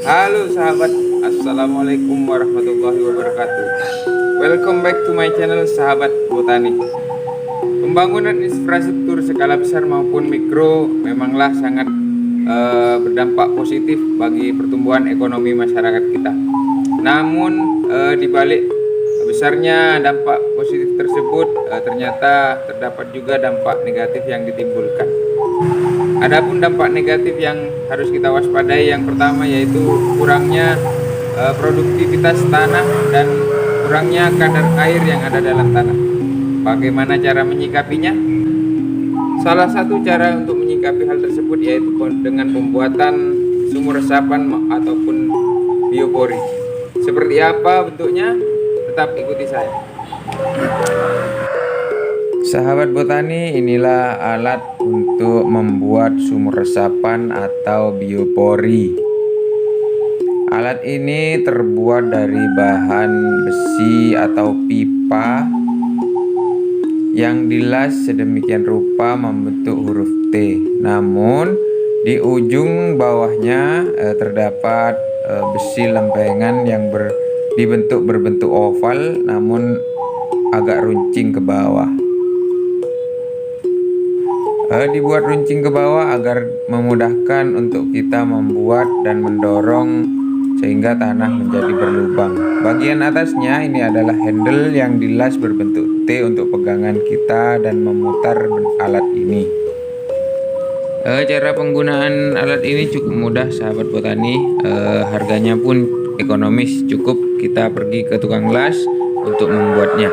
Halo sahabat, Assalamualaikum warahmatullahi wabarakatuh. Welcome back to my channel sahabat botani. Pembangunan infrastruktur skala besar maupun mikro memanglah sangat berdampak positif bagi pertumbuhan ekonomi masyarakat kita. Namun di balik besarnya dampak positif tersebut ternyata terdapat juga dampak negatif yang ditimbulkan. Adapun dampak negatif yang harus kita waspadai yang pertama yaitu kurangnya produktivitas tanah dan kurangnya kadar air yang ada dalam tanah. Bagaimana cara menyikapinya? Salah satu cara untuk menyikapi hal tersebut yaitu dengan pembuatan sumur resapan ataupun biopori. Seperti apa bentuknya? Tetap ikuti saya. Sahabat botani, inilah alat untuk membuat sumur resapan atau biopori. Alat ini terbuat dari bahan besi atau pipa yang dilas sedemikian rupa membentuk huruf T. Namun di ujung bawahnya terdapat besi lempengan yang berbentuk oval namun agak runcing ke bawah. Dibuat runcing ke bawah agar memudahkan untuk kita membuat dan mendorong sehingga tanah menjadi berlubang. Bagian atasnya ini adalah handle yang dilas berbentuk T untuk pegangan kita dan memutar alat ini. Cara penggunaan alat ini cukup mudah sahabat botani, harganya pun ekonomis, cukup kita pergi ke tukang las untuk membuatnya.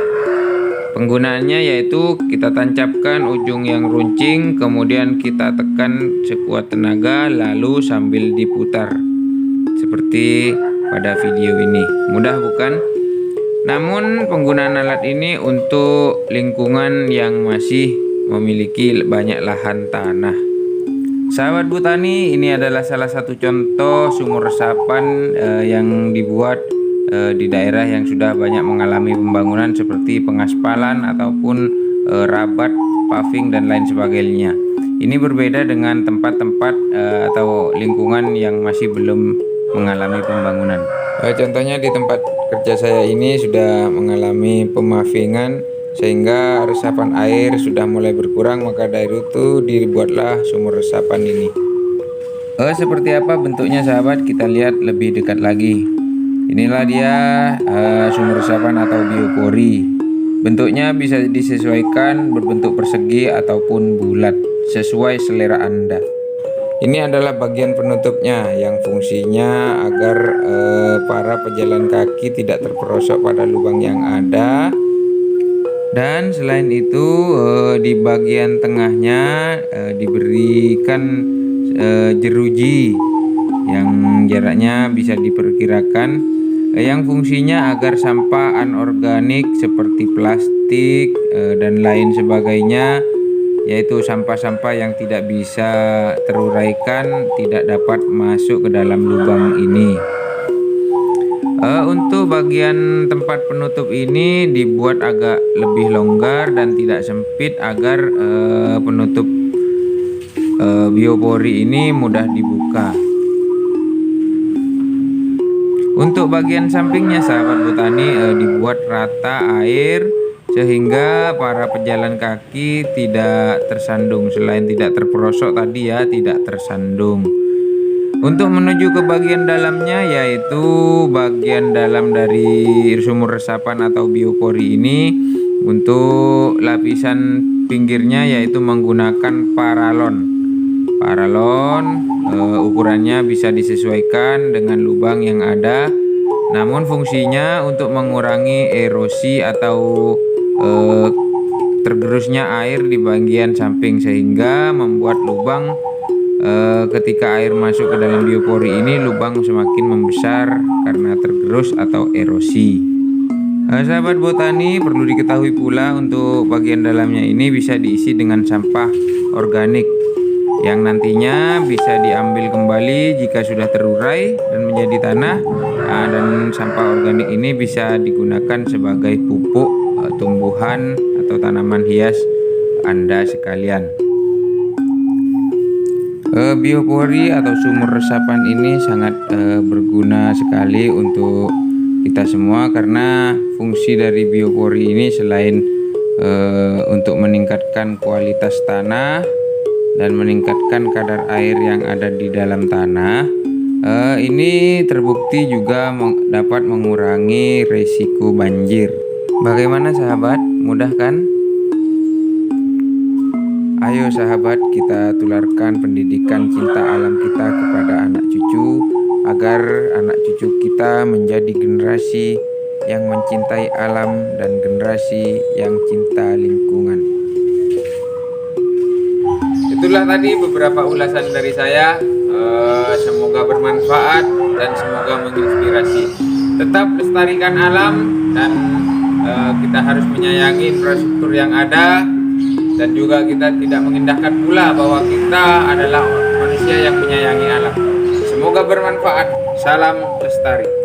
Penggunaannya yaitu kita tancapkan ujung yang runcing, kemudian kita tekan sekuat tenaga lalu sambil diputar seperti pada video ini. Mudah bukan? Namun penggunaan alat ini untuk lingkungan yang masih memiliki banyak lahan tanah. Sahabat botani, ini adalah salah satu contoh sumur resapan yang dibuat di daerah yang sudah banyak mengalami pembangunan seperti pengaspalan ataupun rabat, paving dan lain sebagainya. Ini berbeda dengan tempat-tempat atau lingkungan yang masih belum mengalami pembangunan. Contohnya di tempat kerja saya ini sudah mengalami pemavingan sehingga resapan air sudah mulai berkurang, maka dari itu dibuatlah sumur resapan ini. Seperti apa bentuknya sahabat, kita lihat lebih dekat lagi. Inilah dia sumur resapan atau biopori. Bentuknya bisa disesuaikan berbentuk persegi ataupun bulat sesuai selera Anda. Ini adalah bagian penutupnya yang fungsinya agar para pejalan kaki tidak terperosok pada lubang yang ada. Dan selain itu di bagian tengahnya diberikan jeruji yang jaraknya bisa diperkirakan, yang fungsinya agar sampah anorganik seperti plastik dan lain sebagainya, yaitu sampah-sampah yang tidak bisa teruraikan, tidak dapat masuk ke dalam lubang ini. Untuk bagian tempat penutup ini dibuat agak lebih longgar dan tidak sempit agar penutup biopori ini mudah dibuka. Untuk bagian sampingnya sahabat botani dibuat rata air sehingga para pejalan kaki tidak tersandung. Selain tidak terperosok tadi ya, tidak tersandung. Untuk menuju ke bagian dalamnya, yaitu bagian dalam dari sumur resapan atau biopori ini, untuk lapisan pinggirnya yaitu menggunakan paralon. Ukurannya bisa disesuaikan dengan lubang yang ada, namun fungsinya untuk mengurangi erosi atau tergerusnya air di bagian samping sehingga membuat lubang ketika air masuk ke dalam biopori ini, lubang semakin membesar karena tergerus atau erosi. Sahabat botani, perlu diketahui pula untuk bagian dalamnya ini bisa diisi dengan sampah organik yang nantinya bisa diambil kembali jika sudah terurai dan menjadi tanah. Dan sampah organik ini bisa digunakan sebagai pupuk tumbuhan atau tanaman hias Anda sekalian. Biopori atau sumur resapan ini sangat berguna sekali untuk kita semua, karena fungsi dari biopori ini selain untuk meningkatkan kualitas tanah dan meningkatkan kadar air yang ada di dalam tanah, ini terbukti juga dapat mengurangi risiko banjir. Bagaimana sahabat, mudah kan? Ayo sahabat, kita tularkan pendidikan cinta alam kita kepada anak cucu, agar anak cucu kita menjadi generasi yang mencintai alam dan generasi yang cinta lingkungan. Itulah tadi beberapa ulasan dari saya. Semoga bermanfaat dan semoga menginspirasi. Tetap lestarikan alam, dan kita harus menyayangi infrastruktur yang ada. Dan juga kita tidak mengindahkan pula bahwa kita adalah manusia yang menyayangi alam. Semoga bermanfaat. Salam lestari.